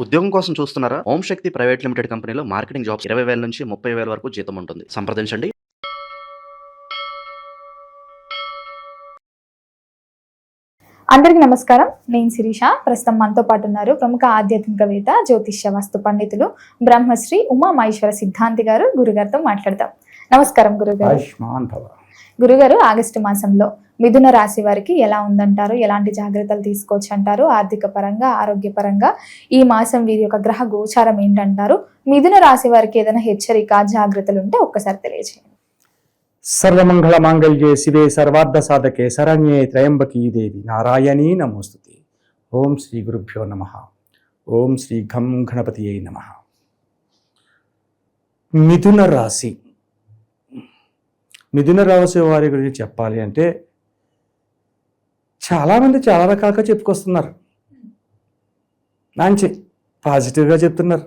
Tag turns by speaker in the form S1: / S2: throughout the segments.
S1: ఉద్యోగం కోసం చూస్తున్నారా? ఓం శక్తి ప్రైవేట్ లిమిటెడ్ కంపెనీలో మార్కెటింగ్ జాబ్స్ 20,000 నుంచి 30,000 వరకు జీతం ఉంటుంది. సంప్రదించండి.
S2: అందరికీ నమస్కారం. నేను శిరీష. ప్రస్తుతం మనతో పాటు ఉన్నారు ప్రముఖ ఆధ్యాత్మికవేత్త, జ్యోతిష్య వాస్తు పండితులు బ్రహ్మశ్రీ ఉమా మహేశ్వర సిద్ధాంతి గారు. గురుగారితో మాట్లాడదాం. నమస్కారం గురుగారు. గురుగారు, ఆగస్టు మాసంలో మిథున రాశి వారికి ఎలా ఉందంటారు? ఎలాంటి జాగ్రత్తలు తీసుకోవచ్చు అంటారు? ఆర్థిక పరంగా, ఆరోగ్యపరంగా ఈ మాసం వీరి యొక్క గ్రహ గోచారం ఏంటంటారు? మిథున రాశి వారికి ఏదైనా హెచ్చరిక, జాగ్రత్తలు ఉంటే ఒక్కసారి తెలియజేయండి.
S3: సర్వమంగళ మాంగళ్యే శివే సర్వార్థ సాధకే శరణ్యే త్రయంబకీ దేవి నారాయణీ నమోస్తుతే. ఓం శ్రీ గురుభ్యో నమః. ఓం శ్రీ ఘం గణపతియే నమః. మిథున రాశి, మిథున రాశి వారి గురించి చెప్పాలి అంటే చాలామంది చాలా రకాలుగా చెప్పుకొస్తున్నారు. మంచి పాజిటివ్గా చెప్తున్నారు,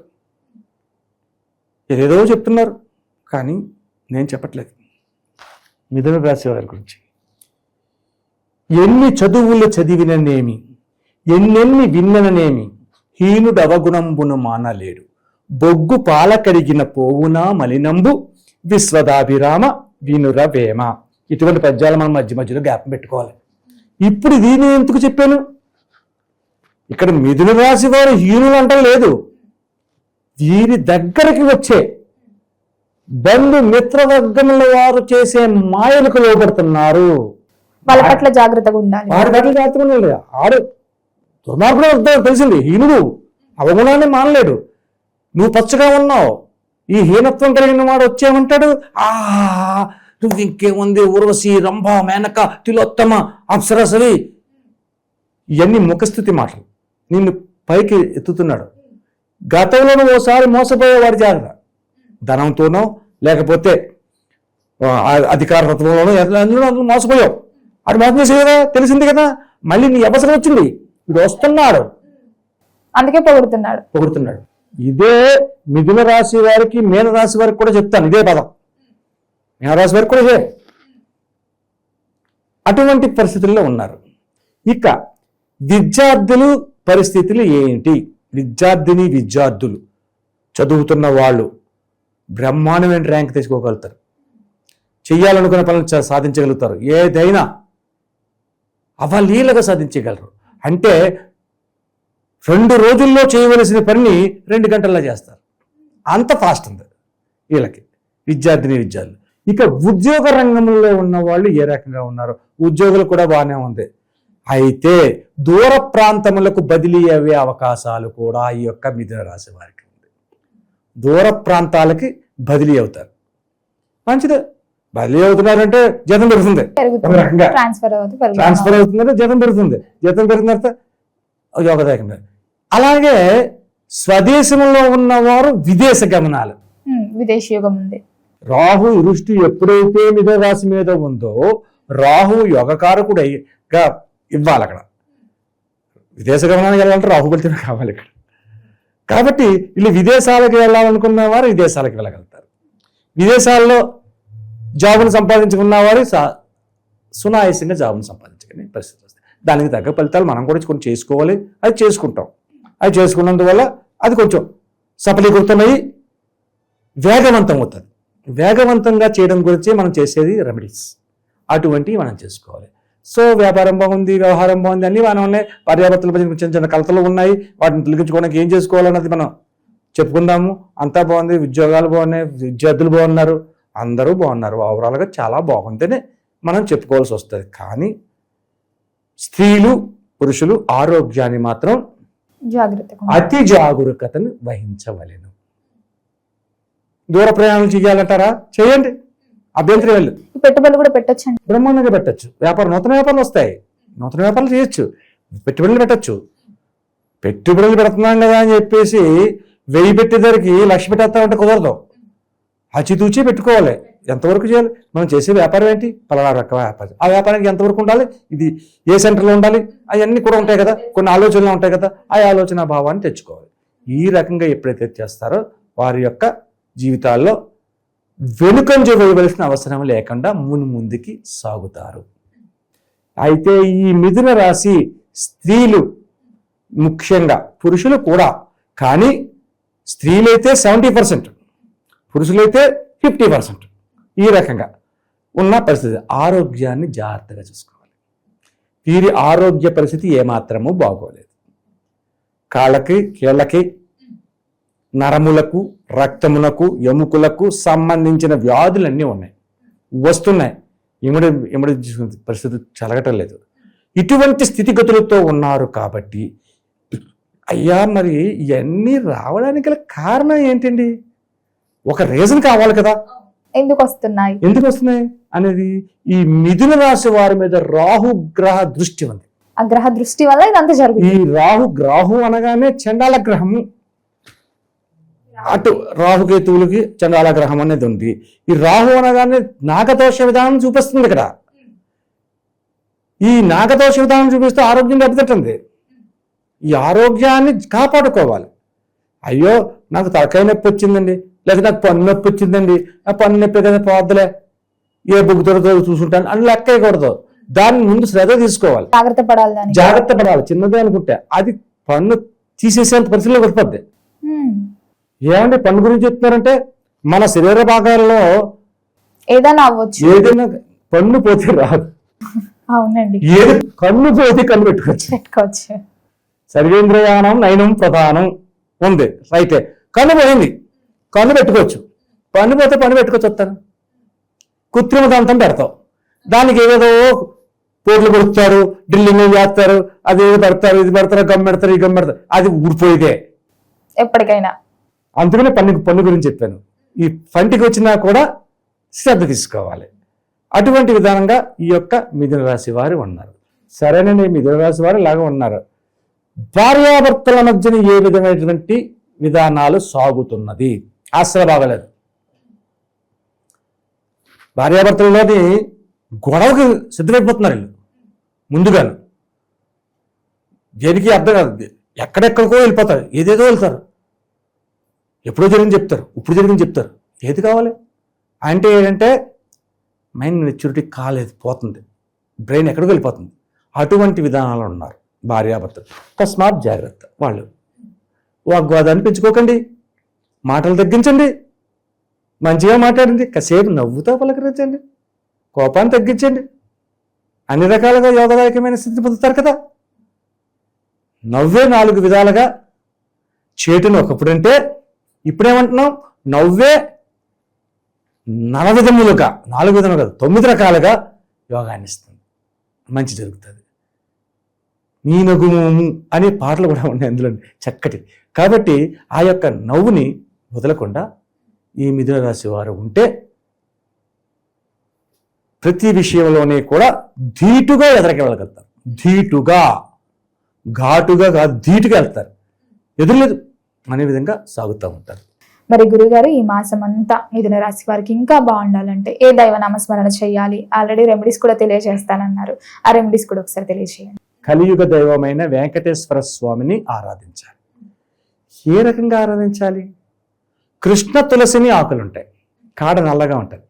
S3: ఏదేదో చెప్తున్నారు, కానీ నేను చెప్పట్లేదు. మిథున రాశి వారి గురించి ఎన్ని చదువులు చదివిననేమి, ఎన్నెన్ని విన్నననేమి, హీనుడవగుణంబును మానలేడు, బొగ్గు పాల కడిగిన పోవునా మలినంబు విశ్వదాభిరామ వినుర వేమ. ఇటువంటి పద్యాలు మనం మధ్య మధ్యలో జ్ఞాపకం పెట్టుకోవాలి. ఇప్పుడు ఇది నేను ఎందుకు చెప్పాను? ఇక్కడ మిథున రాశి వారు హీనులు అంటం లేదు. వీరి దగ్గరికి వచ్చే బంధు మిత్రవర్గముల వారు చేసే మాయలకు లోపడుతున్నారు.
S2: వాళ్ళ పట్ల జాగ్రత్తగా ఉండాలి.
S3: వారి పట్ల జాగ్రత్తగా ఉండాలి. ఆడు దుర్మార్గుడు తెలిసింది, హీనుడు అవగుణాన్ని మానలేడు. నువ్వు పచ్చగా ఉన్నావు, ఈ హీనత్వం కలిగిన వాడు వచ్చేమంటాడు, నువ్వు ఇంకేముంది, ఉర్వశి, రంభ, మేనక, తిలోత్తమ, అప్సరసవి, ఇవన్నీ ముఖస్థుతి మాటలు. నిన్ను పైకి ఎత్తుతున్నాడు. గతంలో నువ్వు ఓసారి మోసపోయేవాడి జాగ్రత్త. ధనంతోనో లేకపోతే అధికార తత్వంలోనో అందులో మోసపోయావు. అది మోసం చేసే కదా, తెలిసింది కదా. మళ్ళీ నీ అవసరం వచ్చింది, ఇప్పుడు వస్తున్నాడు,
S2: అందుకే పొగుడుతున్నాడు.
S3: ఇదే మిథున రాశి వారికి, మీన రాశి వారికి కూడా చెప్తాను ఇదే పదం. మీనరాశి వారికి కూడా ఇదే. అటువంటి పరిస్థితుల్లో ఉన్నారు. ఇక విద్యార్థులు పరిస్థితులు ఏంటి? విద్యార్థులు చదువుతున్న వాళ్ళు బ్రహ్మాండమైన ర్యాంక్ తెచ్చుకోగలుగుతారు, చెయ్యాలనుకున్న పనులు సాధించగలుగుతారు, ఏదైనా అవలీలగా సాధించగలరు. అంటే 2 రోజుల్లో చేయవలసిన పనిని 2 గంటల్లో చేస్తారు. అంత ఫాస్ట్ ఉంది వీళ్ళకి, విద్యార్థులు. ఇక ఉద్యోగ రంగంలో ఉన్న వాళ్ళు ఏ రకంగా ఉన్నారు? ఉద్యోగులు కూడా బాగానే ఉంది. అయితే దూర ప్రాంతములకు బదిలీ అయ్యే అవకాశాలు కూడా ఈ యొక్క మిథున రాశి వారికి ఉంది. దూర ప్రాంతాలకి బదిలీ అవుతారు. మంచిదే, బదిలీ అవుతున్నారంటే జీతం పెరుగుతుంది,
S2: ట్రాన్స్ఫర్
S3: అవుతుందంటే జీతం పెరుగుతుంది. జీతం పెరిగిన తర్వాత యోగదాయకంగా. అలాగే స్వదేశంలో ఉన్నవారు విదేశ గమనాలు,
S2: విదేశీ యోగం ఉంది.
S3: రాహు దృష్టి ఎప్పుడైతే మిథున రాశి మీద ఉందో రాహు యోగకారకుడిగా ఇవ్వాలి. అక్కడ విదేశ గమనానికి వెళ్ళాలంటే రాహు ఫలితమే కావాలి ఇక్కడ. కాబట్టి వీళ్ళు విదేశాలకు వెళ్ళాలనుకున్న వారు విదేశాలకు వెళ్ళగలుగుతారు. విదేశాల్లో జాబును సంపాదించుకున్న వారు సునాయాసంగా జాబును సంపాదించుకునే పరిస్థితి వస్తుంది. దానికి తగ్గ ఫలితాలు మనం కూడా కొన్ని చేసుకోవాలి. అది చేసుకుంటాం. అది చేసుకున్నందువల్ల అది కొంచెం సఫలీకృతమై వేగవంతం అవుతుంది. వేగవంతంగా చేయడం గురించి మనం చేసేది రెమెడీస్, అటువంటివి మనం చేసుకోవాలి. సో వ్యాపారం బాగుంది, వ్యవహారం బాగుంది, అన్నీ బాగానే ఉన్నాయి. పర్యావరణ మధ్య చిన్న చిన్న కలతలు ఉన్నాయి, వాటిని తొలగించుకోవడానికి ఏం చేసుకోవాలన్నది మనం చెప్పుకుందాము. అంతా బాగుంది, ఉద్యోగాలు బాగున్నాయి, విద్యార్థులు బాగున్నారు, అందరూ బాగున్నారు. ఓవరాల్గా చాలా బాగుంటేనే మనం చెప్పుకోవాల్సి వస్తుంది. కానీ స్త్రీలు, పురుషులు ఆరోగ్యాన్ని మాత్రం అతి జాగరూకతను వహించవలెను. దూర ప్రయాణం చేయాలంటారా? చేయండి, అభ్యంతరం వెళ్ళి.
S2: పెట్టుబడులు కూడా పెట్టచ్చు,
S3: బ్రహ్మాండంగా పెట్టచ్చు. నూతన వ్యాపారాలు వస్తాయి, నూతన వ్యాపారాలు చేయొచ్చు, పెట్టుబడులు పెట్టచ్చు. పెట్టుబడులు పెడుతున్నాం కదా అని చెప్పేసి 1000 పెట్టేదానికి 1,00,000 పెట్టేస్తామంటే కుదరదు. అచితూచి పెట్టుకోవాలి. ఎంతవరకు చేయాలి? మనం చేసే వ్యాపారం ఏంటి? పలానా రకం వ్యాపారం. ఆ వ్యాపారానికి ఎంతవరకు ఉండాలి? ఇది ఏ సెంటర్లో ఉండాలి? అవన్నీ కూడా ఉంటాయి కదా, కొన్ని ఆలోచనలు ఉంటాయి కదా. ఆ ఆలోచన భావాన్ని తెచ్చుకోవాలి. ఈ రకంగా ఎప్పుడైతే చేస్తారో వారి యొక్క జీవితాల్లో వెనుకంజ వేయవలసిన అవసరం లేకుండా ముందుకి సాగుతారు. అయితే ఈ మిథున రాశి స్త్రీలు, ముఖ్యంగా పురుషులు కూడా కానీ స్త్రీలైతే 70%, పురుషులైతే 50%. ఈ రకంగా ఉన్న పరిస్థితి. ఆరోగ్యాన్ని జాగ్రత్తగా చూసుకోవాలి. వీరి ఆరోగ్య పరిస్థితి ఏమాత్రము బాగోలేదు. కాళ్ళకి, కీళ్ళకి, నరములకు, రక్తములకు, ఎముకలకు సంబంధించిన వ్యాధులన్నీ ఉన్నాయి, వస్తున్నాయి. ఇమిడి పరిస్థితి చలగటం లేదు. ఇటువంటి స్థితిగతులతో ఉన్నారు కాబట్టి అయ్యా మరి ఇవన్నీ రావడానికి గల కారణం ఏంటండి? ఒక రీజన్ కావాలి కదా.
S2: ఎందుకు వస్తున్నాయి
S3: అనేది ఈ మిథున రాశి వారి మీద రాహు గ్రహ దృష్టి ఉంది.
S2: ఆ గ్రహ దృష్టి వల్ల ఇదంతా జరుగుతుంది.
S3: ఈ రాహు అనగానే చండాల గ్రహము. అటు రాహుకేతువులకి చండాల గ్రహం అనేది ఉంది. ఈ రాహు అనగానే నాగదోష విధానం చూపిస్తుంది ఇక్కడ. ఈ నాగదోష విధానం చూపిస్తే ఆరోగ్యం దెబ్బతింటుంది. ఈ ఆరోగ్యాన్ని కాపాడుకోవాలి. అయ్యో నాకు తలకాయ నొప్పి వచ్చిందండి, లేదా నాకు పన్ను నొప్పి వచ్చిందండి, ఆ పన్ను నొప్పి కదా పోద్దులే, ఏ బుగ్గుతో చూసుకుంటాను అని లెక్క వేయకూడదు. దాన్ని ముందు శ్రద్ధ తీసుకోవాలి, జాగ్రత్త పడాలి. చిన్నదే అనుకుంటే అది పన్ను తీసేసేంత పరిస్థితిలో పడిపోద్ది. ఏమంటే పన్ను గురించి చెప్తున్నారంటే మన శరీర భాగాల్లో
S2: ఏదైనా
S3: పన్ను పోతే రాదు.
S2: అవునండి,
S3: ఏది కన్ను పోతే కన్ను పెట్టుకోవచ్చు. సర్వేంద్రయానం నయనం ప్రధానం ఉంది, రైతే. కన్ను పోయింది, కన్ను పెట్టుకోవచ్చు. పన్ను పోతే పన్ను పెట్టుకోవచ్చు. వస్తాను కృత్రిమ దంతం పెడతావు, దానికి ఏదేదో పోట్లు కొడుతారు, డ్రిల్లింగ్ చేస్తారు, అది ఏదో పెడతారు, ఇది పెడతారు, గమ్ పెడతారు, ఈ గమ్ పెడతారు, అది ఊడిపోయిదే
S2: ఎప్పటికైనా. అందుకనే
S3: పన్ను గురించి చెప్పాను. ఈ పంటికి వచ్చినా కూడా శ్రద్ధ తీసుకోవాలి. అటువంటి విధానంగా ఈ యొక్క మిథున రాశి వారు ఉన్నారు. సరేనండి, మిథున రాశి వారు ఇలాగ ఉన్నారు. భార్యాభర్తల మధ్యన ఏ విధమైనటువంటి విధానాలు సాగుతున్నది? అస్సలు బాగలేదు. భార్యాభర్తలలోని గొడవకి సిద్ధమైపోతున్నారు వీళ్ళు ముందుగాను. దేనికి అర్థం కాదు, ఎక్కడెక్కడికో వెళ్ళిపోతారు, ఏదేదో వెళ్తారు. ఎప్పుడో జరిగింది చెప్తారు, ఇప్పుడు జరిగింది చెప్తారు. ఏది కావాలి అంటే ఏంటంటే మైండ్ మెచ్యూరిటీ కాలేదు, పోతుంది, బ్రెయిన్ ఎక్కడికి వెళ్ళిపోతుంది. అటువంటి విధానాలు ఉన్నారు భార్యాభర్తలు. తస్మాత్ జాగ్రత్త. వాళ్ళు వాగ్వాదాన్ని పెంచుకోకండి, మాటలు తగ్గించండి, మంచిగా మాట్లాడండి, కాసేపు నవ్వుతో పలకరించండి, కోపాన్ని తగ్గించండి. అన్ని రకాలుగా యోగదాయకమైన స్థితిని పొందుతారు కదా. నవ్వే 4 విధాలుగా చేటును ఒకప్పుడంటే ఇప్పుడేమంటున్నాం, నవ్వే 4 విధములుగా, 4 విధములు కాదు 9 రకాలుగా యోగాన్ని ఇస్తుంది, మంచి జరుగుతుంది. నీ నగుము అనే పాటలు కూడా ఉన్నాయి అందులో చక్కటి. కాబట్టి ఆ యొక్క నవ్వుని వదలకుండా ఈ మిథున రాశి వారు ఉంటే ప్రతి విషయంలోనే కూడా ధీటుగా ఎదరకెళ్ళగలుగుతారు. ధీటుగా, ఘాటుగా కాదు, ధీటుగా వెళ్తారు, ఎదురులేదు అనే విధంగా సాగుతూ ఉంటారు.
S2: మరి గురుగారు, ఈ మాసం అంతా మిథున రాశి వారికి ఇంకా బాగుండాలంటే ఏ దైవ నామస్మరణ చేయాలి? ఆల్రెడీ రెమెడీస్ కూడా తెలియజేస్తానన్నారు, ఆ రెమెడీస్ కూడా ఒకసారి తెలియజేయండి.
S3: కలియుగ దైవమైన వెంకటేశ్వర స్వామిని ఆరాధించాలి. ఏ రకంగా ఆరాధించాలి? కృష్ణ తులసిని ఆకులుంటాయి, కాడ నల్లగా ఉంటుంది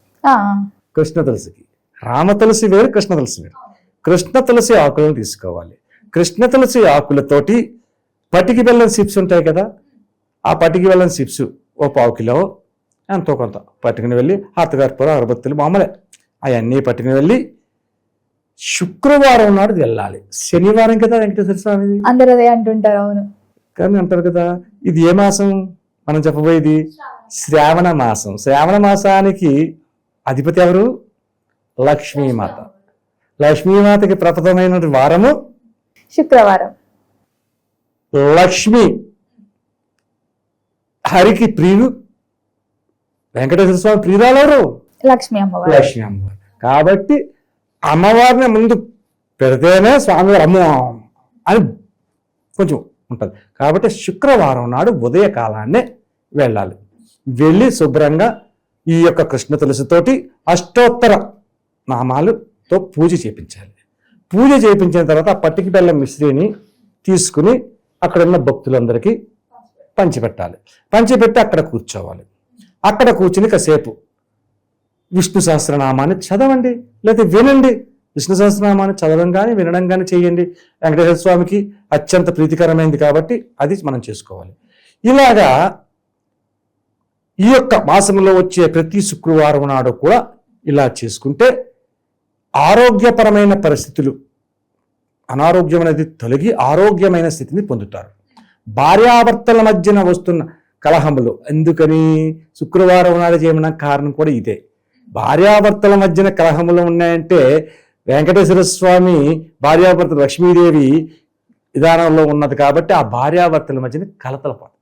S3: కృష్ణ తులసికి. రామ తులసి వేరు, కృష్ణ తులసి వేరు. కృష్ణ తులసి ఆకులను తీసుకోవాలి. కృష్ణ తులసి ఆకులతోటి పటికి బెల్లం చిప్స్ ఉంటాయి కదా, ఆ పటికి బెల్లం చిప్స్ ఓ 1/4 కిలో ఎంతో కొంత పట్టుకుని వెళ్ళి, అత్తగారిపూర అగరబత్తులు మామూలే అవన్నీ పట్టుకుని వెళ్ళి శుక్రవారం నాడు వెళ్ళాలి. శనివారం కదా వెంకటేశ్వర స్వామిది,
S2: అందరూ అదే అంటుంటారు. అవును,
S3: కానీ అంటారు కదా. ఇది ఏ మాసం మనం చెప్పబోయేది? శ్రావణ మాసం. శ్రావణ మాసానికి అధిపతి ఎవరు? లక్ష్మీమాత. లక్ష్మీమాతకి ప్రప్రథమైన వారము
S2: శుక్రవారం.
S3: లక్ష్మి హరికి ప్రియులు, వెంకటేశ్వర స్వామి ప్రియురాలెవరు?
S2: లక్ష్మీ అమ్మవారు.
S3: లక్ష్మీ అమ్మవారు. కాబట్టి అమ్మవారిని ముందు పెడితేనే స్వామివారు అమ్మ అని కొంచెం ఉంటుంది. కాబట్టి శుక్రవారం నాడు ఉదయకాలాన్నే వెళ్ళాలి. వెళ్ళి శుభ్రంగా ఈ యొక్క కృష్ణ తులసితోటి అష్టోత్తర నామాలతో పూజ చేయించాలి. పూజ చేయించిన తర్వాత ఆ పట్టికి బెల్లం మిశ్రీని తీసుకుని అక్కడ ఉన్న భక్తులందరికీ పంచిపెట్టాలి. పంచిపెట్టి అక్కడ కూర్చోవాలి. అక్కడ కూర్చుని కాసేపు విష్ణు సహస్రనామాన్ని చదవండి, లేదా వినండి. విష్ణు సహస్రనామాన్ని చదవడం కానీ వినడం కానీ చేయండి. వెంకటేశ్వర స్వామికి అత్యంత ప్రీతికరమైనది కాబట్టి అది మనం చేసుకోవాలి. ఇలాగా ఈ యొక్క మాసంలో వచ్చే ప్రతి శుక్రవారం నాడు కూడా ఇలా చేసుకుంటే ఆరోగ్యపరమైన పరిస్థితులు, అనారోగ్యం అనేది తొలగి ఆరోగ్యమైన స్థితిని పొందుతారు. భార్యాభర్తల మధ్యన వస్తున్న కలహములు, ఎందుకని శుక్రవారం నాడు చేయమన్న కారణం కూడా ఇదే. భార్యాభర్తల మధ్యన కలహములు ఉన్నాయంటే వెంకటేశ్వర స్వామి భార్యాభర్త లక్ష్మీదేవి విధానంలో ఉన్నది కాబట్టి ఆ భార్యాభర్తల మధ్యన కలతల పాటు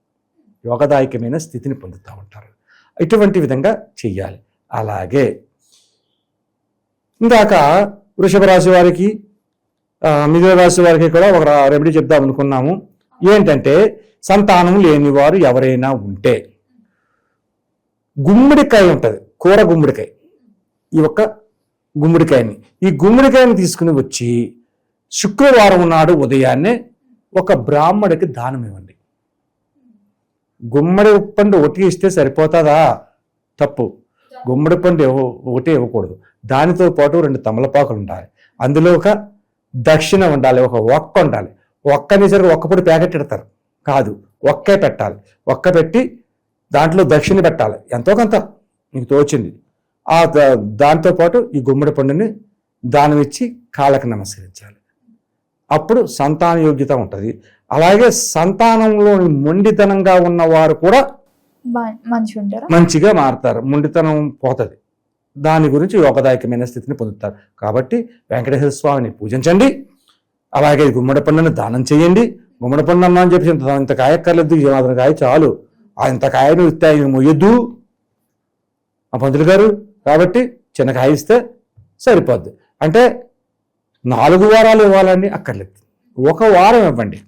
S3: యోగదాయకమైన స్థితిని పొందుతూ ఉంటారు. ఇటువంటి విధంగా చెయ్యాలి. అలాగే ఇందాక వృషభ రాశి వారికి, మిథున రాశి వారికి కూడా ఒక రెమెడీ చెప్దాం అనుకున్నాము. ఏంటంటే సంతానం లేనివారు ఎవరైనా ఉంటే గుమ్మడికాయ ఉంటుంది, కూర గుమ్మడికాయ, ఈ ఒక్క గుమ్మడికాయని, ఈ గుమ్మడికాయని తీసుకుని వచ్చి శుక్రవారం నాడు ఉదయాన్నే ఒక బ్రాహ్మడికి దానం ఇవ్వండి. గుమ్మడి పండు ఒకటి ఇస్తే సరిపోతుందా? తప్పు. గుమ్మడి పండు ఒకటి ఇవ్వకూడదు. దానితో పాటు 2 తమలపాకులు ఉండాలి. అందులో ఒక దక్షిణ ఉండాలి, ఒక ఒక్క ఉండాలి. ఒక్కనిసరికి ఒక్కపొడి ప్యాకెట్ పెడతారు, కాదు, ఒక్కే పెట్టాలి. ఒక్క పెట్టి దాంట్లో దక్షిణ పెట్టాలి, ఎంతో కొంత మీకు తోచింది. దాంతోపాటు ఈ గుమ్మడి పండుని దానం ఇచ్చి కాళ్ళకి నమస్కరించాలి. అప్పుడు సంతాన యోగ్యత ఉంటుంది. అలాగే సంతానంలోని మొండితనంగా ఉన్నవారు కూడా మంచిగా మారుతారు, మొండితనం పోతుంది. దాని గురించి యోగదాయకమైన స్థితిని పొందుతారు. కాబట్టి వెంకటేశ్వర స్వామిని పూజించండి. అలాగే గుమ్మడి పండుని దానం చేయండి. గుమ్మడి పండు అన్నా అని చెప్పి ఇంత కాయ అక్కర్లేదు, మాత్రం కాయ చాలు, ఇంత కాయను ఇస్తే ఆయన మొయ్యొద్దు ఆ పంతులు గారు. కాబట్టి చిన్న కాయ ఇస్తే సరిపోద్ది. అంటే 4 వారాలు ఇవ్వాలని అక్కర్లేదు, 1 వారం ఇవ్వండి.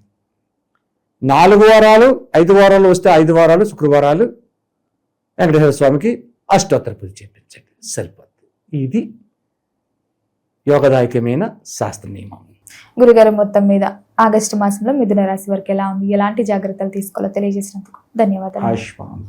S3: 4 వారాలు 5 వారాలు వస్తే 5 వారాలు శుక్రవారాలు వెంకటేశ్వర స్వామికి అష్టోత్తర పూజ చేయించండి, సరిపోద్ది. ఇది యోగదాయకమైన శాస్త్ర నియమం.
S2: గురుగారు, మొత్తం మీద ఆగస్టు మాసంలో మిథున రాశి వారికి ఎలా ఉంది, ఎలాంటి జాగ్రత్తలు తీసుకోవాలో తెలియజేసినందుకు ధన్యవాదాలు.
S3: ఆయుష్మాన్.